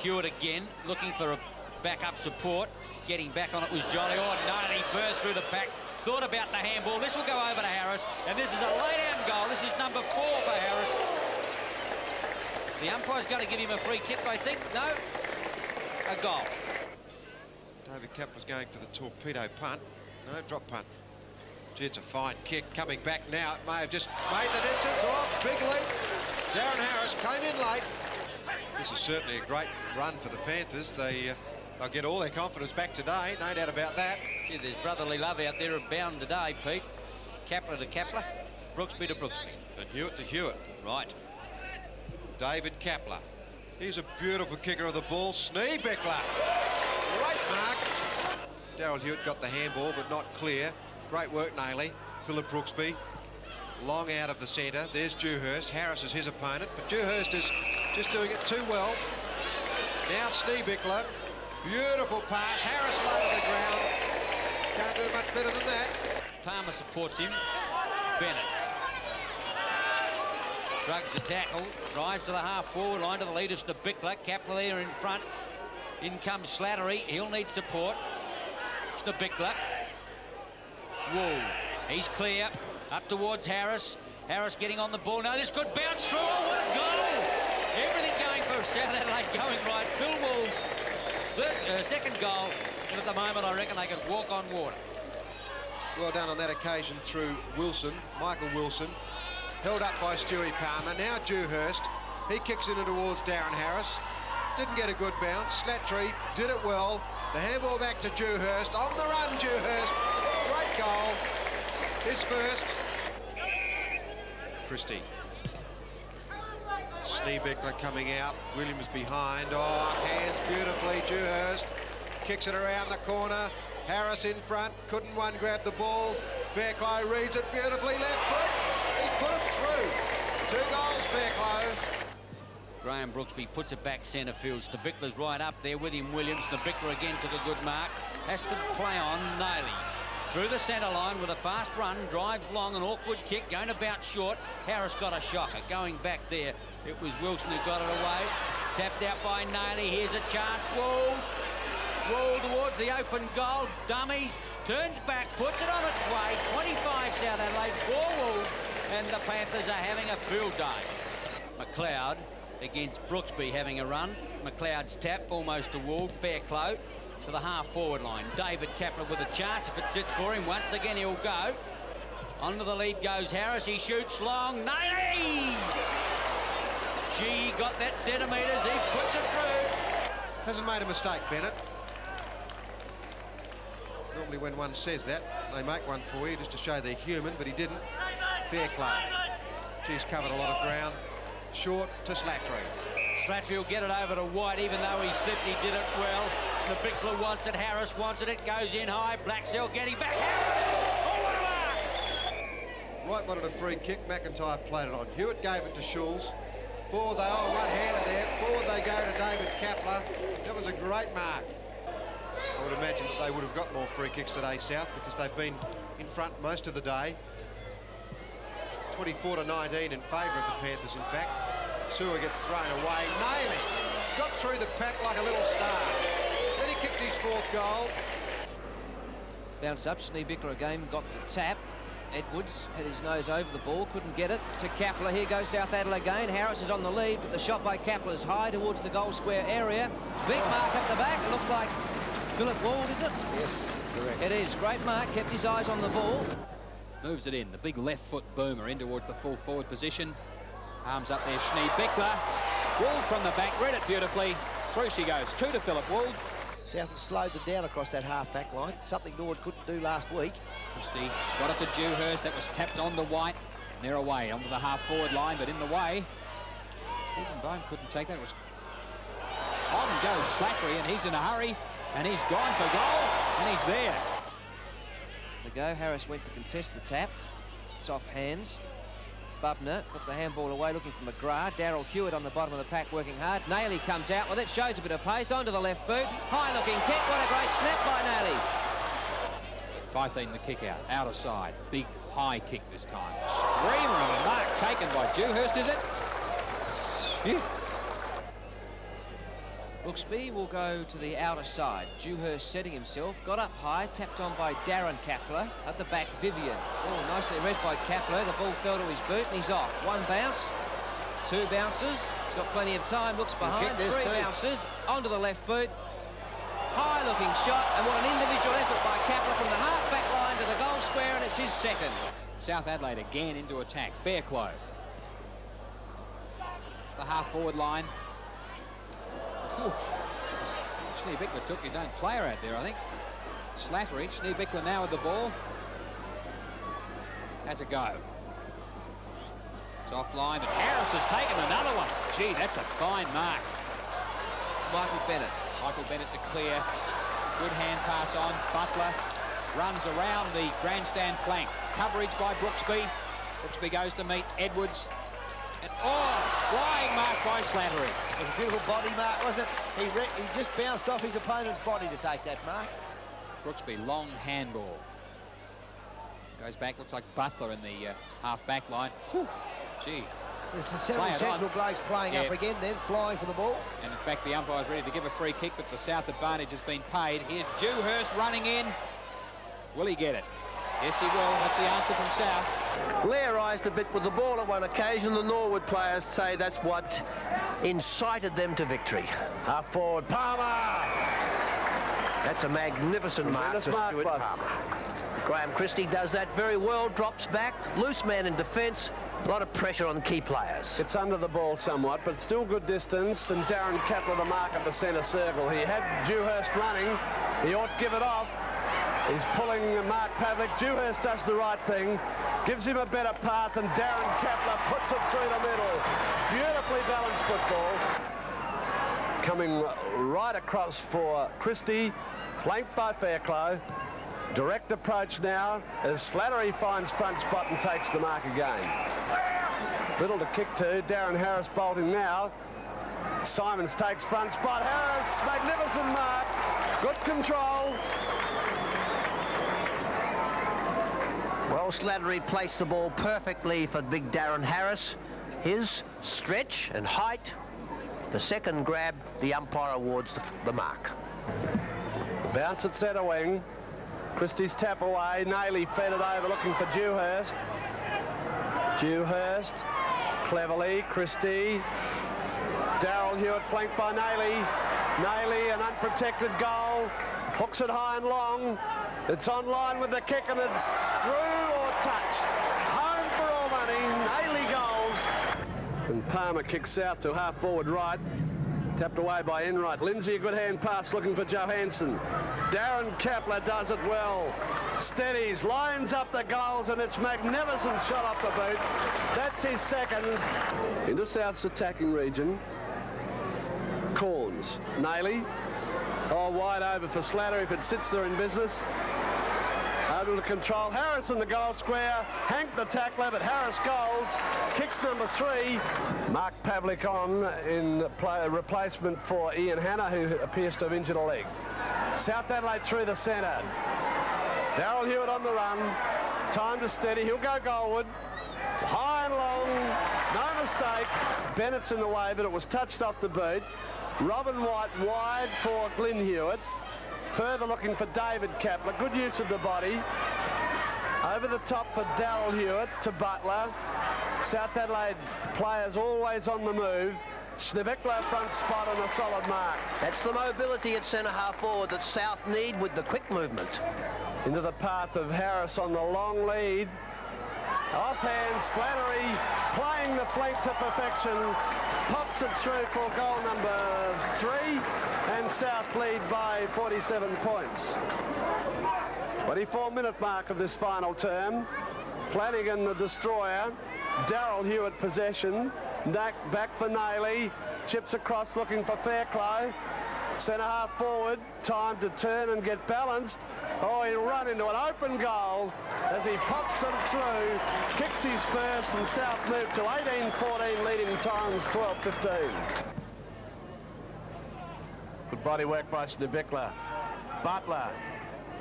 Hewitt again, looking for a backup support. Getting back on it was Jolly. Oh, no, he burst through the back. Thought about the handball. This will go over to Harris, and this is a lay-down goal. This is number 4 for Harris. The umpire's going to give him a free kick, I think. No, a goal. David Kapler's going for the torpedo punt. No, drop punt. Gee, it's a fine kick. Coming back now. It may have just made the distance. Oh, big leap. Darren Harris came in late. This is certainly a great run for the Panthers. They'll get all their confidence back today, no doubt about that. Gee, there's brotherly love out there bound today, Pete. Kapler to Kapler, Brooksby to Brooksby. And Hewitt to Hewitt. Right. David Kapler. He's a beautiful kicker of the ball. Snebickler. Great mark. Daryl Hewitt got the handball, but not clear. Great work, Nailey. Philip Brooksby. Long out of the centre. There's Dewhurst. Harris is his opponent, but Dewhurst is just doing it too well. Now Snebickler. Beautiful pass. Harris low to the ground. Can't do much better than that. Palmer supports him. Bennett shrugs the tackle, drives to the half-forward line to the lead of Snebickler. Kapler there in front. In comes Slattery. He'll need support. Snebickler. Wool. He's clear. Up towards Harris. Harris getting on the ball. Now this could bounce through. Oh, what a goal! Everything going for South Adelaide going right. Phil Wauld's second goal. And at the moment, I reckon they could walk on water. Well done on that occasion through Wilson, Michael Wilson. Held up by Stewie Palmer. Now Dewhurst. He kicks it in towards Darren Harris. Didn't get a good bounce. Slattery did it well. The handball back to Dewhurst. On the run, Dewhurst. Great goal. His first. Christie. Schneebichler coming out. Williams behind. Oh, hands beautifully. Dewhurst kicks it around the corner. Harris in front. Couldn't one grab the ball. Fairclough reads it beautifully. Left foot. He's put it through. 2 goals, Fairclough. Graham Brooksby puts it back centre field. Schneebichler's right up there with him, Williams. Schneebichler again took a good mark. Has to play on Naily. Through the centre line with a fast run. Drives long, an awkward kick, going about short. Harris got a shocker. Going back there, it was Wilson who got it away. Tapped out by Naily. Here's a chance. Wold towards the open goal. Dummies. Turns back, puts it on its way. 25 South Adelaide, 4 Wold. And the Panthers are having a field day. McLeod against Brooksby having a run. McLeod's tap almost to Wold. Fairclough to the half-forward line. David Kapler with a chance. If it sits for him, once again he'll go. Onto the lead goes Harris. He shoots long. Naily! She got that centimetres. He puts it through. Hasn't made a mistake, Bennett. Normally when one says that, they make one for you just to show they're human, but he didn't. Fairclough. He's covered a lot of ground. Short to Slattery. Slattery will get it over to White, even though he slipped, he did it well. Schneebichler wants it, Harris wants it, it goes in high. Blaxell getting back, Harris! Oh, what a mark! White wanted a free kick, McIntyre played it on. Hewitt gave it to Schulz. Forward they are, one-hander there. Forward they go to David Kapler. That was a great mark. I would imagine that they would have got more free kicks today, South, because they've been in front most of the day. 24-19 in favour of the Panthers, in fact. Sewer gets thrown away. Naily got through the pack like a little star. Then he kicked his 4th goal. Bounce up, Schneebichler again got the tap. Edwards had his nose over the ball, couldn't get it. To Kapler, here goes South Adelaide again. Harris is on the lead, but the shot by Kapler's high towards the goal square area. Big mark up the back, it looked like Philip Wald, is it? Yes, correct. It is. Great mark, kept his eyes on the ball. Moves it in, the big left foot boomer in towards the full forward position. Arms up there, Schneebichler. Wald from the back, read it beautifully. Through she goes, 2 to Philip Wald. South have slowed them down across that half-back line, something Nord couldn't do last week. Christie got it to Dewhurst, that was tapped on to White. And they're away onto the half-forward line, but in the way. Stephen Bone couldn't take that. It was on goes Slattery, and he's in a hurry. And he's gone for goal, and he's there. The go, Harris went to contest the tap. It's off hands. Bubner got the handball away, looking for McGrath. Daryl Hewitt on the bottom of the pack, working hard. Naily comes out. Well, that shows a bit of pace. Onto the left boot. High-looking kick. What a great snap by Naily. Bytheen the kick out of side. Big high kick this time. Screamer of a mark taken by Dewhurst, is it? Phew. Brooksby will go to the outer side. Dewhurst setting himself, got up high, tapped on by Darren Kapler. At the back, Vivian. Oh, nicely read by Kapler. The ball fell to his boot and he's off. 1 bounce, 2 bounces. He's got plenty of time, looks behind. 3 bounces, onto the left boot. High-looking shot, and what an individual effort by Kapler from the half-back line to the goal square, and it's his 2nd. South Adelaide again into attack. Fairclough. The half-forward line. Schneebichler took his own player out there, I think. Slattery, Schneebichler now with the ball. Has a go. It's offline, and Harris has taken another one. Gee, that's a fine mark. Michael Bennett. Michael Bennett to clear. Good hand pass on. Butler runs around the grandstand flank. Coverage by Brooksby. Brooksby goes to meet Edwards. And flying mark by Slattery. It was a beautiful body mark, wasn't it? He just bounced off his opponent's body to take that mark. Brooksby, long handball. Goes back, looks like Butler in the half-back line. Whew. Gee. There's the 7 Central blokes playing up again then, flying for the ball. And in fact, the umpire's ready to give a free kick, but the South advantage has been paid. Here's Dewhurst running in. Will he get it? Yes, he will. That's the answer from South. Lairised a bit with the ball at one occasion. The Norwood players say that's what incited them to victory. Half forward, Palmer! That's a magnificent mark to Stuart Palmer. Graham Christie does that very well, drops back, loose man in defence, a lot of pressure on key players. It's under the ball somewhat, but still good distance, and Darren Kepler the mark at the centre circle. He had Dewhurst running. He ought to give it off. He's pulling Mark Pavlik. Dewhurst does the right thing, gives him a better path, and Darren Kepler puts it through the middle. Beautifully balanced football. Coming right across for Christie, flanked by Fairclough. Direct approach now as Slattery finds front spot and takes the mark again. Little to kick to. Darren Harris bolting now. Simons takes front spot. Harris, magnificent mark. Good control. Well, Slattery placed the ball perfectly for big Darren Harris. His stretch and height. The second grab, the umpire awards the mark. Bounce at centre wing. Christie's tap away. Nailey fed it over looking for Dewhurst. Dewhurst, cleverly, Christie. Darrell Hewitt flanked by Nailey. Nailey, an unprotected goal. Hooks it high and long. It's on line with the kick and it's through or touched. Home for all money. Nailey goals. And Palmer kicks out to half forward right. Tapped away by Enright. Lindsay, a good hand pass looking for Johansson. Darren Kepler does it well. Steadies, lines up the goals, and it's magnificent shot off the boot. That's his second. Into South's attacking region. Corns. Nailey. Oh, wide over for Slatter if it sits there in business. Able to control. Harris in the goal square. Hank the tackler, but Harris goals. Kicks number 3. Mark Pavlik on in replacement for Ian Hanna, who appears to have injured a leg. South Adelaide through the centre. Darrell Hewitt on the run. Time to steady. He'll go goalward. High and long. No mistake. Bennett's in the way, but it was touched off the boot. Robin White wide for Glyn Hewitt. Further looking for David Kepler. Good use of the body. Over the top for Darrell Hewitt to Butler. South Adelaide players always on the move. Schneebichler front spot on a solid mark. That's the mobility at centre half forward that South need with the quick movement. Into the path of Harris on the long lead. Offhand, Slattery playing the flank to perfection. Pops it through for goal number 3. And South lead by 47 points. 24-minute mark of this final term. Flanagan the destroyer. Darrell Hewitt possession. Back for Nailey. Chips across looking for Fairclough. Centre half forward. Time to turn and get balanced. Oh, he'll run into an open goal as he pops it through. Kicks his first and South move to 18-14, leading Torrens 12-15. Good body work by Schneebichler. Butler.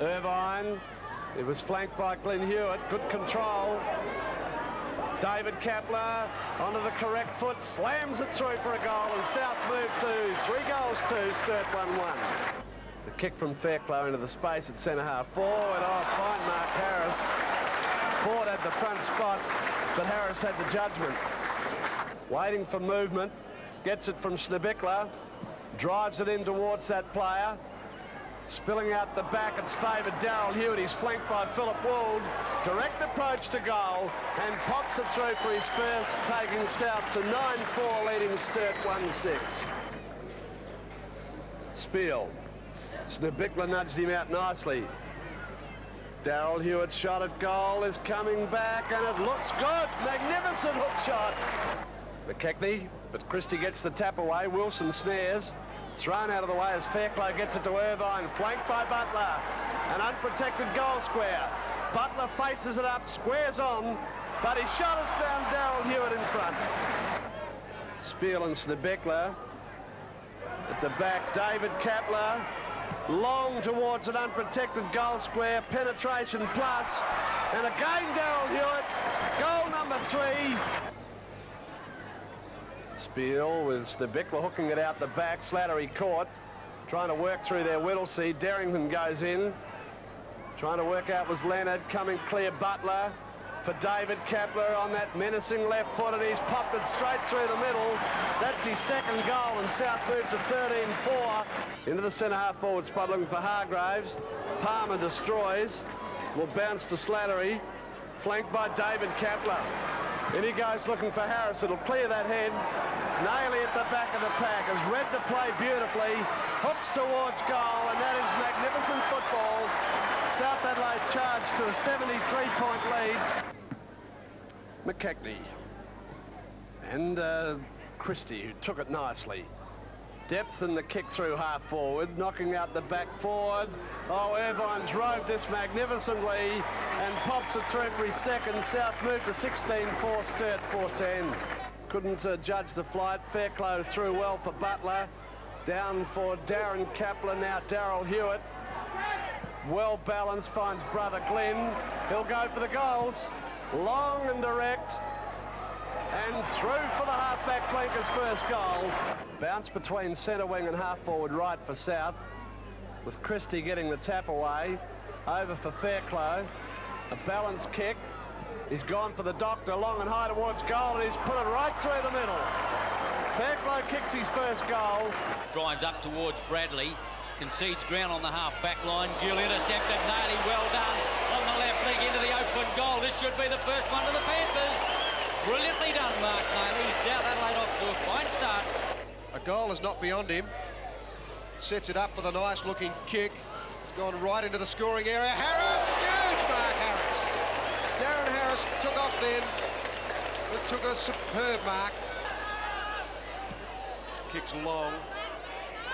Irvine. It was flanked by Glyn Hewitt. Good control. David Kepler onto the correct foot, slams it through for a goal, and South move to 3 goals to Sturt 1-1. The kick from Fairclough into the space at centre half forward. Oh, fine mark, Harris. Ford had the front spot, but Harris had the judgment. Waiting for movement, gets it from Schneebichler, drives it in towards that player. Spilling out the back, it's favoured Darrell Hewitt. He's flanked by Philip Would. Direct approach to goal and pops it through for his first, taking South to 9-4, leading Sturt 1-6. Spiel. Schneebichler nudged him out nicely. Darrell Hewitt's shot at goal is coming back and it looks good. Magnificent hook shot. McKechnie, but Christie gets the tap away. Wilson snares. Thrown out of the way as Fairclough gets it to Irvine, flanked by Butler. An unprotected goal square. Butler faces it up, squares on, but his shot has found Darrell Hewitt in front. Spiel and Schneebichler. At the back, David Kepler. Long towards an unprotected goal square. Penetration plus. And again, Darrell Hewitt. Goal number 3. Spiel with Schneebichler hooking it out the back. Slattery caught. Trying to work through their Whittlesey. Derrington goes in. Trying to work out was Leonard, coming clear Butler for David Kapler on that menacing left foot, and he's popped it straight through the middle. That's his second goal, and South moved to 13-4. Into the centre half forward spot looking for Hargraves. Palmer destroys, will bounce to Slattery, flanked by David Kapler. In he goes looking for Harris. It'll clear that head. Naily at the back of the pack has read the play beautifully, hooks towards goal, and that is magnificent football. South Adelaide charged to a 73-point lead. McKechnie and Christie, who took it nicely. Depth in the kick through half forward, knocking out the back forward. Oh, Irvine's rode this magnificently and pops it through for his second. South moved to 16-4, Sturt 4-10. Couldn't judge the flight. Fairclough threw well for Butler. Down for Darren Kapler, now Daryl Hewitt. Well balanced, finds brother Glenn. He'll go for the goals. Long and direct. And through for the half-back flanker's first goal. Bounce between centre wing and half-forward right for South, with Christie getting the tap away. Over for Fairclough. A balanced kick. He's gone for the doctor, long and high towards goal, and he's put it right through the middle. Fairclough kicks his first goal. Drives up towards Bradley. Concedes ground on the half-back line. Gill intercepted. Naily, well done. On the left leg into the open goal. This should be the first one to the Panthers. Brilliantly done, Mark Naily. South Adelaide off to a fine start. A goal is not beyond him. Sets it up with a nice-looking kick. It's gone right into the scoring area. Harris! Huge mark, Harris. Darren Harris took off then. It took a superb mark. Kicks long.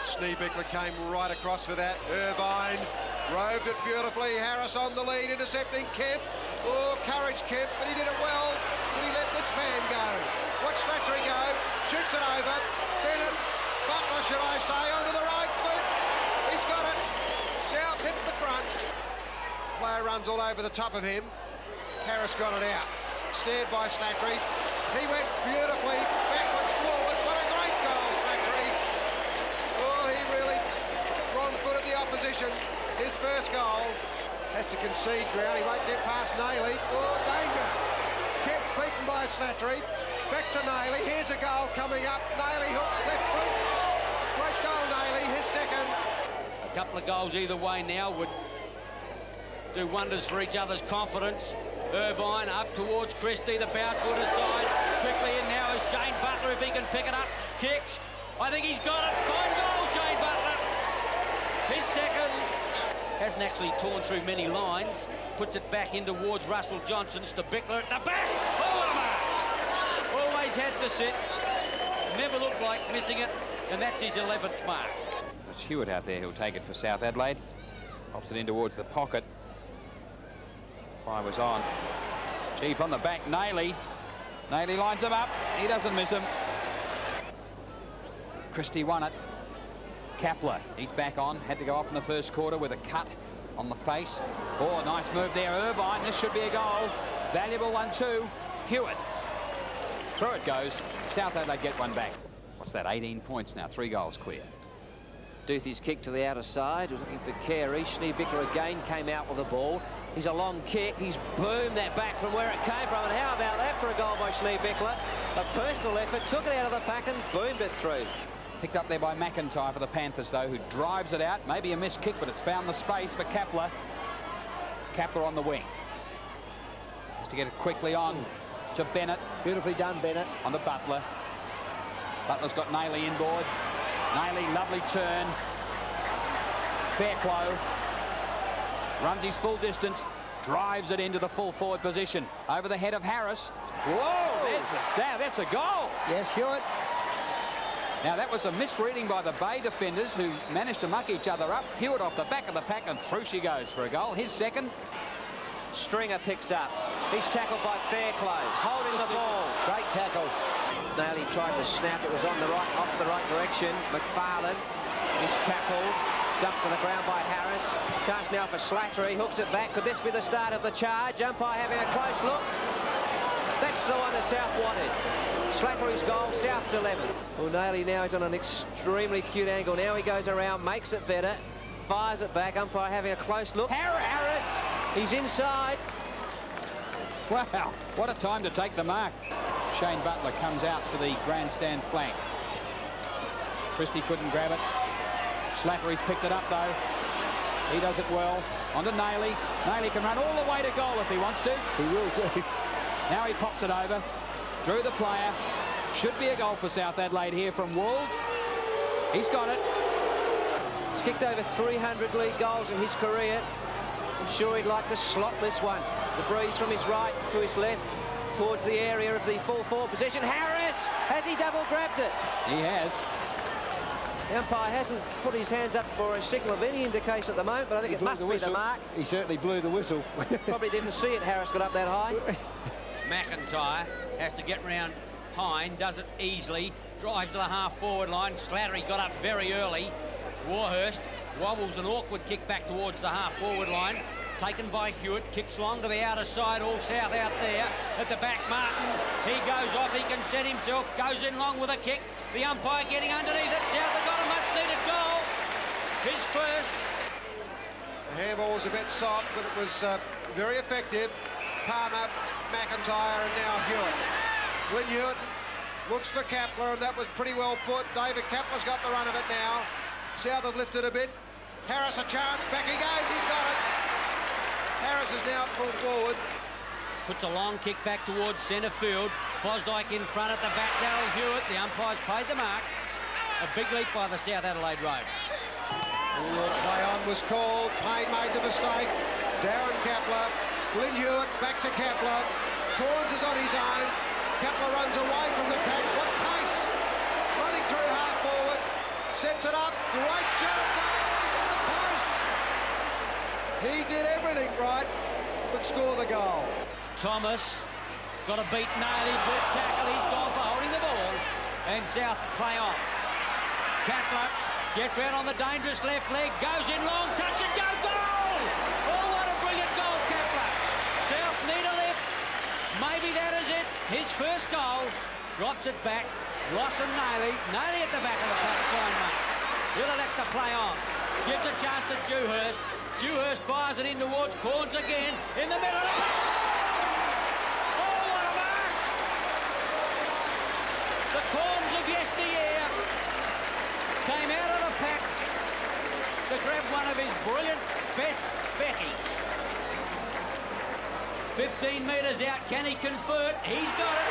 Schneebichler came right across for that. Irvine roved it beautifully. Harris on the lead, intercepting Kemp. Oh, courage Kemp, but he did it well. But he let this man go. Watch Slattery go. Shoots it over. Bennett, Butler, should I say, onto the right foot. He's got it. South hit the front. Player runs all over the top of him. Harris got it out. Snared by Slattery. He went beautifully backwards, forwards. What a great goal, Slattery. Oh, he really wrong-footed the opposition. His first goal. Has to concede ground. He won't get past Naily. Oh, danger. Kept beaten by Slattery. Back to Naily. Here's a goal coming up. Naily hooks left foot. Great goal, Naily. His second. A couple of goals either way now would do wonders for each other's confidence. Irvine up towards Christie. The bounce would aside. Quickly in now is Shane Butler, if he can pick it up. Kicks. I think he's got it. Fine goal, Shane Butler. His second. Hasn't actually torn through many lines. Puts it back in towards Russell Johnson. Bickler at the back. Oh, what a mark. Always had to sit. Never looked like missing it. And that's his 11th mark. It's Hewitt out there who'll take it for South Adelaide. Pops it in towards the pocket. Fly was on. Chief on the back. Naily. Naily lines him up. He doesn't miss him. Christie won it. Kapler, he's back on. Had to go off in the first quarter with a cut on the face. Oh, nice move there, Irvine. This should be a goal. Valuable one too. Hewitt. Through it goes. South Adelaide get one back. What's that, 18 points now, 3 goals clear. Duthie's kick to the outer side. Was looking for Carey. Schneebichler again came out with the ball. He's a long kick. He's boomed that back from where it came from. And how about that for a goal by Schneebichler? A personal effort. Took it out of the pack and boomed it through. Picked up there by McIntyre for the Panthers, though, who drives it out. Maybe a missed kick, but it's found the space for Kapler. Kapler on the wing. Just to get it quickly on to Bennett. Beautifully done, Bennett. On to Butler. Butler's got Naily inboard. Naily, lovely turn. Fairclough runs his full distance, drives it into the full forward position. Over the head of Harris. Whoa, that's a goal. Yes, Hewitt. Now, that was a misreading by the Bay defenders who managed to muck each other up. Hewitt off the back of the pack, and through she goes for a goal. His second. Stringer picks up. He's tackled by Fairclough, holding the ball. Great tackle. Naily tried to snap. It was on the right, off the right direction. McFarlane is tackled. Dumped to the ground by Harris. Chance now for Slattery. Hooks it back. Could this be the start of the charge? Umpire having a close look. That's the one that South wanted. Slattery's goal, South's 11. Well, Naily now is on an extremely cute angle. Now he goes around, makes it better. fires it back. Umpire having a close look. Harris, he's inside. Wow, what a time to take the mark. Shane Butler comes out to the grandstand flank. Christie couldn't grab it. Slattery's picked it up, though. He does it well. On to Naily. Naily can run all the way to goal if he wants to. He will too. Now he pops it over. Through the player. Should be a goal for South Adelaide here from Would. He's got it. He's kicked over 300 league goals in his career. I'm sure he'd like to slot this one. The breeze from his right to his left towards the area of the full forward position. Harris, has he double grabbed it? He has. The umpire hasn't put his hands up for a signal of any indication at the moment, but I think it must be the mark. He certainly blew the whistle. Probably didn't see it, Harris got up that high. McIntyre has to get round Hine, does it easily, drives to the half-forward line. Slattery got up very early. Warhurst wobbles an awkward kick back towards the half-forward line. Taken by Hewitt, kicks long to the outer side, all South out there. At the back, Martin, he goes off, he can set himself, goes in long with a kick. The umpire getting underneath it. South have got a much-needed goal. His first. The handball was a bit soft, but it was very effective. Palmer, McIntyre, and now Hewitt. Glyn Hewitt looks for Kapler, and that was pretty well put. David Kapler's got the run of it now. South have lifted a bit. Harris a chance, back he goes, he's got it. Harris is now pulled forward. Puts a long kick back towards centre field. Fosdyke in front at the back. Darryl Hewitt, the umpires paid the mark. A big leap by the South Adelaide road. Play on was called. Payne made the mistake. Darren Kapler. Glyn Hewitt back to Kapler. Corns is on his own. Kapler runs away from the pack. What pace! Running through half forward. Sets it up. Great shot. He's on the post. He did everything right, but score the goal. Thomas got to beat Naily. Good tackle. He's gone for holding the ball. And South play on. Kapler gets round on the dangerous left leg. Goes in long. Touch and go. Goal! Oh, what a brilliant goal, Kapler. South need a lift. Maybe that is it. His first goal. Drops it back. Ross and Naily. Naily at the back of the pack. Fine mark. He'll elect to play on. Gives a chance to Dewhurst. Dewhurst fires it in towards Corns again. In the middle of the pack. Oh, what a mark! The Corns of yesteryear came out of the pack to grab one of his brilliant best Beckies. 15 metres out, can he convert? He's got it.